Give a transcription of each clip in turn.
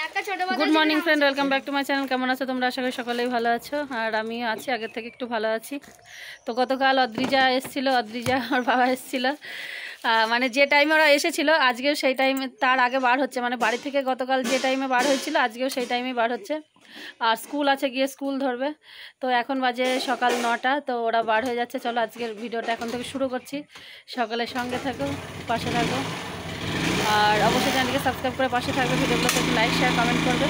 Good morning friend, welcome back to my channel. केमन आছো তোমরা? আশা করি সকলেই ভালো আছো আর আমি আছি আগের থেকে একটু ভালো আছি। তো গতকাল অদ্রিজা এসেছিল, অদ্রিজা আর বাবা এসেছিল, মানে যে টাইমে ওরা এসেছিল আজকেও সেই টাইমে তার আগে বার হচ্ছে, মানে বাড়ি থেকে গতকাল যে টাইমে বার হয়েছিল আজকেও সেই টাইমে বার হচ্ছে। আর স্কুল আছে, গিয়ে স্কুল ধরবে। তো এখন বাজে সকাল 9টা, তো ওরা বার হয়ে যাচ্ছে। চলো আজকের ভিডিওটা এখন থেকে শুরু করছি। সকালের সঙ্গে থাকো, পাশে থাকো আর অবশ্যই চ্যানেলকে সাবস্ক্রাইব করে পাশে থাকবে। ভিডিওগুলোতে একটু লাইক শেয়ার কমেন্ট করবে।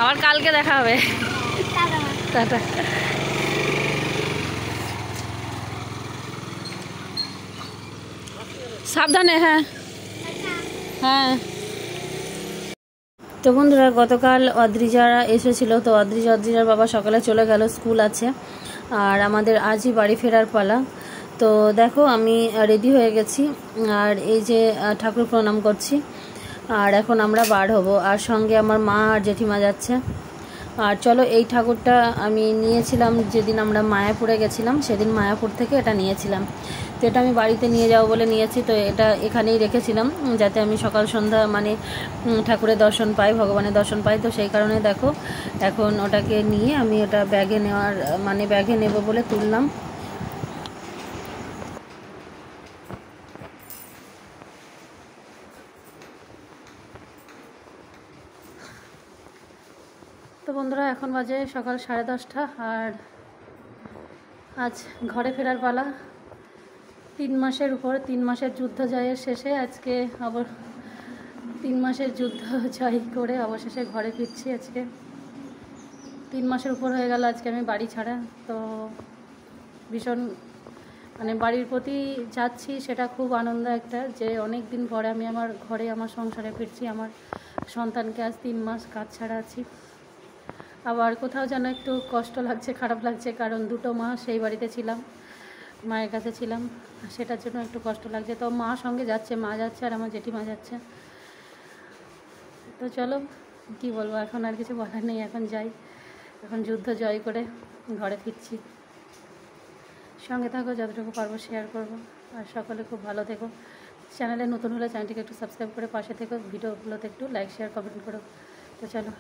আবার কালকে দেখা হবে। টাটা। সাবধানে। হ্যাঁ হ্যাঁ। তো বন্ধুরা, গতকাল অদ্রিজারা এসেছিল, তো অদ্রিজার বাবা সকালে চলে গেল, স্কুল আছে। আর আমাদের আজই বাড়ি ফেরার পালা। তো দেখো আমি রেডি হয়ে গেছি আর এই যে ঠাকুর প্রণাম করছি। আর এখন আমরা বার হব, আর সঙ্গে আমার মা আর জেঠিমা যাচ্ছে। আর চলো, এই ঠাকুরটা আমি নিয়েছিলাম যেদিন আমরা মায়াপুরে গেছিলাম, সেদিন মায়াপুর থেকে এটা নিয়েছিলাম। তো এটা আমি বাড়িতে নিয়ে যাবো বলে নিয়েছি। তো এটা এখানেই রেখেছিলাম যাতে আমি সকাল সন্ধ্যা মানে ঠাকুরের দর্শন পাই, ভগবানের দর্শন পাই। তো সেই কারণে দেখো এখন ওটাকে নিয়ে আমি ওটা ব্যাগে নেওয়ার মানে ব্যাগে নেব বলে তুললাম। তো বন্ধুরা, এখন বাজে সকাল 10:30 আর আজ ঘরে ফেরার পালা। 3 মাসের উপর, 3 মাসের যুদ্ধ জয়ের শেষে আজকে আবার 3 মাসের যুদ্ধ জয় করে অবশেষে ঘরে ফিরছি। আজকে 3 মাসের উপর হয়ে গেল আজকে আমি বাড়ি ছাড়া। তো ভীষণ মানে বাড়ির প্রতি যাচ্ছি, সেটা খুব আনন্দ একটা, যে অনেক দিন পরে আমি আমার ঘরে আমার সংসারে ফিরছি। আমার সন্তানকে আজ 3 মাস কাজ ছাড়া আছি। আবার কোথাও যেন একটু কষ্ট লাগছে, খারাপ লাগছে, কারণ 2 মাস সেই বাড়িতে ছিলাম, মায়ের কাছে ছিলাম, সেটার জন্য একটু কষ্ট লাগছে। তো মা সঙ্গে যাচ্ছে, মা যাচ্ছে আর আমার জেঠিমা যাচ্ছে। তো চলো, কি বলবো, এখন আর কিছু বলার নেই, এখন যাই, এখন যুদ্ধ জয় করে ঘরে ফিরছি। সঙ্গে থাকো, যতটুকু পারবো শেয়ার করবো। আর সকলে খুব ভালো থেকো। চ্যানেলে নতুন হলে চ্যানেলটিকে একটু সাবস্ক্রাইব করে পাশে থেকো, ভিডিওগুলোতে একটু লাইক শেয়ার কমেন্ট করো। তো চলো।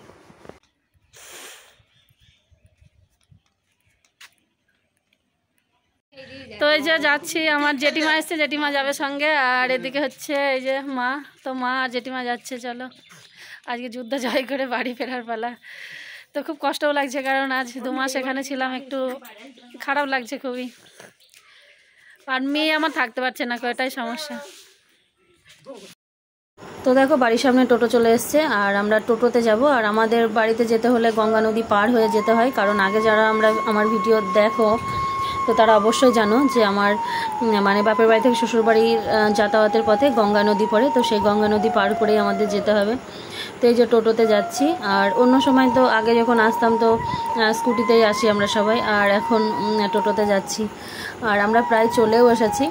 তো এই যে যাচ্ছি, আমার জেঠিমা এসছে, জেঠিমা যাবে সঙ্গে। আর এদিকে হচ্ছে এই যে মা, তো মা আর জেঠিমা যাচ্ছে। চলো, আজকে যুদ্ধ জয় করে বাড়ি ফেরার পালা। তো খুব কষ্টও লাগছে, কারণ আজ 2 মাস এখানে ছিলাম, একটু খারাপ লাগছে খুবই। আর মেয়ে আমার থাকতে পারছে না, এটাই সমস্যা। তো দেখো বাড়ির সামনে টোটো চলে এসছে আর আমরা টোটোতে যাব। আর আমাদের বাড়িতে যেতে হলে গঙ্গা নদী পার হয়ে যেতে হয়, কারণ আগে যারা আমার ভিডিও দেখো তো তারা অবশ্যই জানো যে আমার মানে বাপের বাড়ি থেকে শ্বশুরবাড়ির যাতায়াতের পথে গঙ্গা নদী পড়ে। তো সেই গঙ্গা নদী পার করেই আমাদের যেতে হবে। তো এই যে টোটোতে যাচ্ছি। আর অন্য সময় তো আগে যখন আসতাম তো স্কুটিতেই আসি আমরা সবাই, আর এখন টোটোতে যাচ্ছি। আর আমরা প্রায় চলেও এসেছি।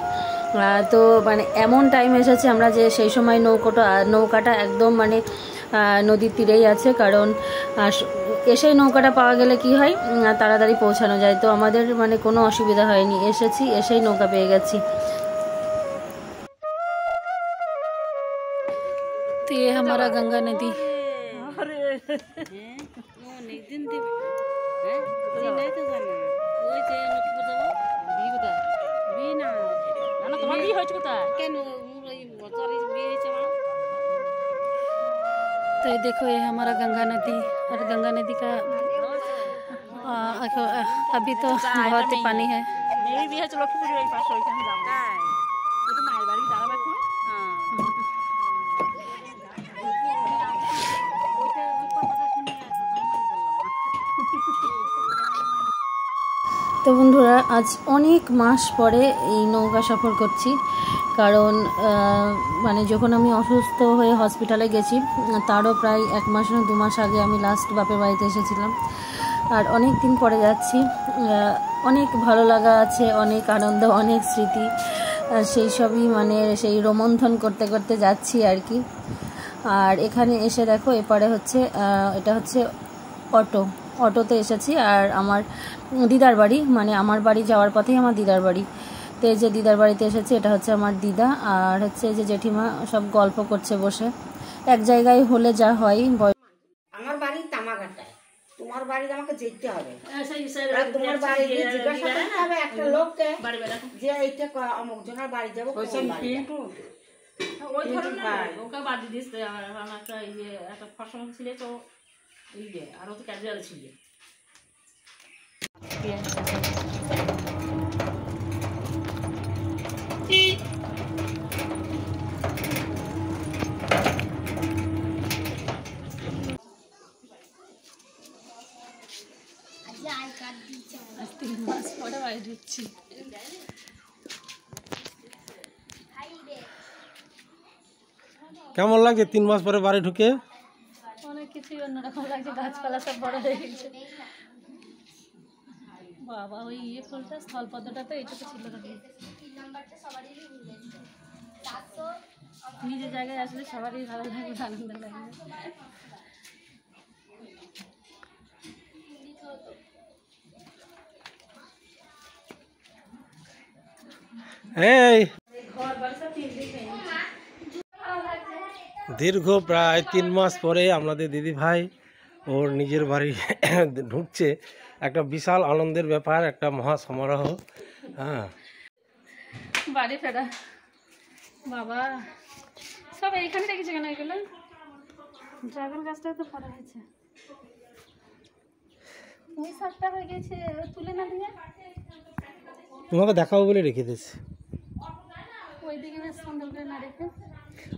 তো মানে এমন টাইম এসেছে আমরা যে সেই সময় নৌকাটা একদম মানে নদীর তীরেই আছে, কারণ এসেই নৌকাটা পাওয়া গেলে কি হয়, তাড়াতাড়ি পৌঁছানো যায়। তো আমাদের মানে কোনো অসুবিধা হয়নি, এসেছি, এসেই নৌকা পেয়ে গেছি। তো ये हमारा गंगा नदी। तो ये देखो, ये हमारा गंगा नदी। और गंगा नदी का अभी तो बहुत ही पानी है। তো বন্ধুরা, আজ অনেক মাস পরে এই নৌকা সফর করছি, কারণ মানে যখন আমি অসুস্থ হয়ে হসপিটালে গেছি তারও প্রায় 1 মাস না 2 মাস আগে আমি লাস্ট বাপের বাড়িতে এসেছিলাম। আর অনেক দিন পরে যাচ্ছি। অনেক ভালো লাগা আছে, অনেক আনন্দ, অনেক স্মৃতি, সেই সবই মানে সেই রোমন্থন করতে করতে যাচ্ছি আর কি। আর এখানে এসে দেখো এপারে হচ্ছে এটা হচ্ছে অটোতে এসেছি। আর আমার দিদার বাড়ি, মানে আমার বাড়ি যাওয়ার পথেই আমার দিদার বাড়ি। তো এই যে দিদার বাড়িতে এসেছি, এটা হচ্ছে আমার দিদা, আর হচ্ছে যে জেঠিমা সব গল্প করছে বসে। এক জায়গায় হলে যা হয়। আমার বাড়ি তামাঘাটায়, তোমার বাড়ি আমাকে যেতে হবে, তোমার বাড়ি জিজ্ঞাসা করতে হবে একটা লোককে যে এইটা অমুক জনের বাড়ি যাবো। ওই ধরনের ওকে বাড়ি দিস, আমার একটা ইয়ে একটা ফসল ছিল তো ইয়ে, আর ও তো ক্যাজুয়াল ছিল। আজ 3 মাস পরে বাড়ি ঢুকছি। কেমন লাগছে 3 মাস পরে বাড়ি ঢুকে? অনেক কিছুই অন্যরকম লাগছে, গাছপালা সব বড় হয়ে গেছে। বাবা ওই ইয়ে ফুলটা স্থলপদ্মটা তো এইটুকু ছিল না। নিজের জায়গায় আসলে সবারই ভালো লাগবে, আনন্দ লাগবে। এই দীর্ঘ প্রায় 3 মাস পরে আমাদের দিদি ভাই ওর নিজের বাড়ি ঢুকছে। একটা বিশাল আনন্দের ব্যাপার, একটা মহা সমারোহ। হ্যাঁ, বাড়ি ফেরা বাবা সব এইখানে রেখেছে কেন? এগুলো ড্রাগন গাছটা তো পড়া হয়েছে, ওই শাকটা হয়ে গেছে, তুলে না দিয়ে তোমাকে দেখাবো বলে রেখে দিয়েছি। ওইদিকে বেশ সুন্দর করে না রেখে,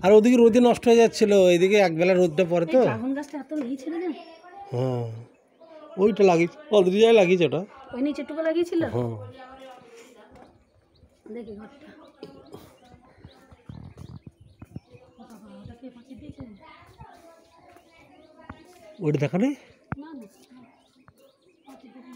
আর ওদিকে রোদে নষ্ট হয়ে যাচ্ছিল, এইদিকে একবেলা রোদটা পড়ে তো। ড্রাগন গাছটা এত লাগিয়েছিল না। হ্যাঁ, ওইটা লাগিয়েছে, অলরেডি যাই লাগিয়েছে ওটা। ওই নিচেটুকু লাগিয়েছিল। হ্যাঁ, দেখি ঘরটা ওটাকে পাঠিয়ে দিয়েছে ওইটা দেখা নেই। না না পাঠিয়ে দিয়েছে।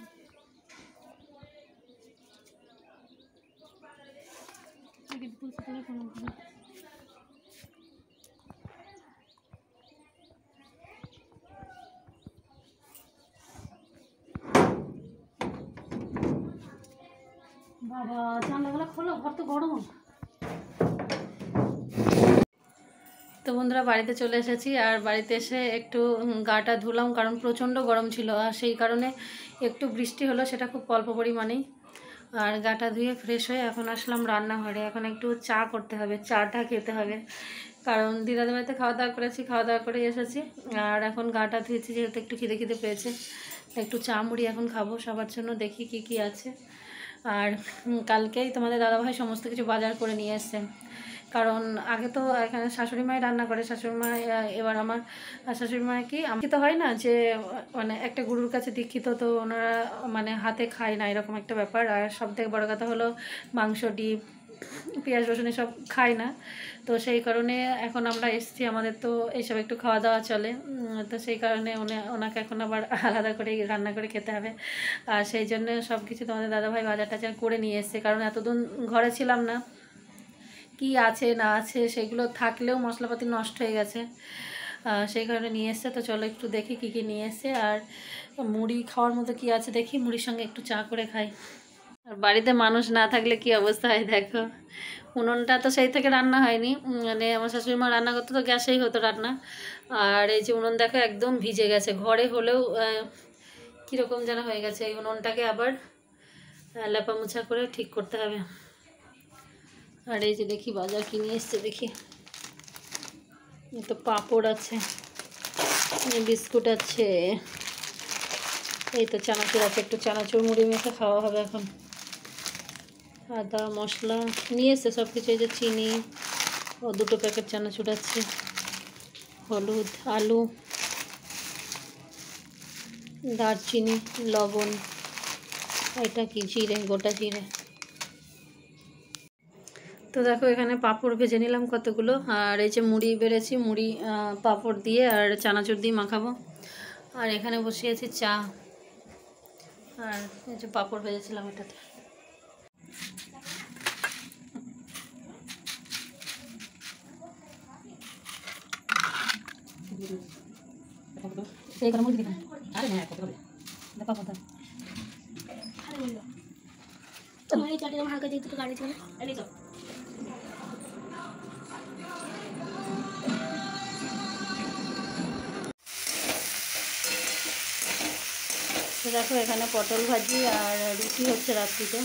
বাবা জানলাগুলো খোলো, ঘর তো গরম। তো বন্ধুরা বাড়িতে চলে এসেছি, আর বাড়িতে এসে একটু গাটা ধুলাম, কারণ প্রচণ্ড গরম ছিল, আর সেই কারণে একটু বৃষ্টি হলো, সেটা খুব অল্প পরিমাণেই। আর গাটা ধুয়ে ফ্রেশ হয়ে এখন আসলাম রান্নাঘরে। এখন একটু চা করতে হবে, চাটা খেতে হবে, কারণ দিদাদের বাড়িতে খাওয়া দাওয়া করেছি, খাওয়া দাওয়া করে এসেছি। আর এখন গাটা ধুয়েছি যেহেতু একটু খিদে খিদে পেয়েছে, একটু চা মুড়ি এখন খাবো সবার জন্য। দেখি কি কি আছে। আর কালকেই তোমাদের দাদাভাই সমস্ত কিছু বাজার করে নিয়ে এসছে, কারণ আগে তো এখানে শাশুড়ি মাই রান্না করে। শাশুড়ি মা এবার আমার শাশুড়ি মায় কি দীক্ষিত হয় না, যে মানে একটা গুরুর কাছে দীক্ষিত, তো ওনারা মানে হাতে খায় না, এরকম একটা ব্যাপার। আর সবথেকে বড় কথা হলো মাংস, ডিম, পেঁয়াজ রসুন এসব খায় না। তো সেই কারণে এখন আমরা এসেছি, আমাদের তো এইসব একটু খাওয়া দাওয়া চলে। তো সেই কারণে ওনাকে এখন আবার আলাদা করে রান্না করে খেতে হবে। আর সেই জন্য সব কিছু তোমাদের দাদাভাই বাজার টাজার করে নিয়ে এসছে, কারণ এতদিন ঘরে ছিলাম না, কি আছে না আছে সেগুলো থাকলেও মশলাপাতি নষ্ট হয়ে গেছে, সেই কারণে নিয়ে এসছে। তো চলো একটু দেখি কী কী নিয়ে এসছে। আর মুড়ি খাওয়ার মতো কি আছে দেখি, মুড়ির সঙ্গে একটু চা করে খাই। আর বাড়িতে মানুষ না থাকলে কি অবস্থা হয় দেখো, উনুনটা তো সেই থেকে রান্না হয়নি, মানে আমার শাশুড়ি মা রান্না করতে তো গ্যাসেই হতো রান্না। আর এই যে উনুন দেখো একদম ভিজে গেছে, ঘরে হলেও কীরকম যেন হয়ে গেছে। এই উনুনটাকে আবার লেপা মোছা করে ঠিক করতে হবে। আর এই যে দেখি বাজার কিনে এসছে, দেখি তো পাঁপড় আছে, বিস্কুট আছে, এই তো চানাচুর আছে, একটু চানাচুর মুড়ি মেখে খাওয়া হবে এখন। আদা মশলা নিয়ে এসছে সব কিছু, এই যে চিনি ও 2 প্যাকেট চানাচুর আছে, হলুদ, আলু, দারচিনি, লবণ, এটা কি জিরে, গোটা জিরে। তো দেখো এখানে পাঁপড় ভেজে নিলাম কতগুলো, আর এই যে মুড়ি বেড়েছি, মুড়ি পাঁপড় দিয়ে আর চানাচুর দিয়ে মাখাবো। আর এখানে বসিয়েছি চা, আর এই যে পাঁপড় ভেজেছিলাম এটাতে। দেখো এখানে পটল ভাজি আর রুটি হচ্ছে রাত্রিতে।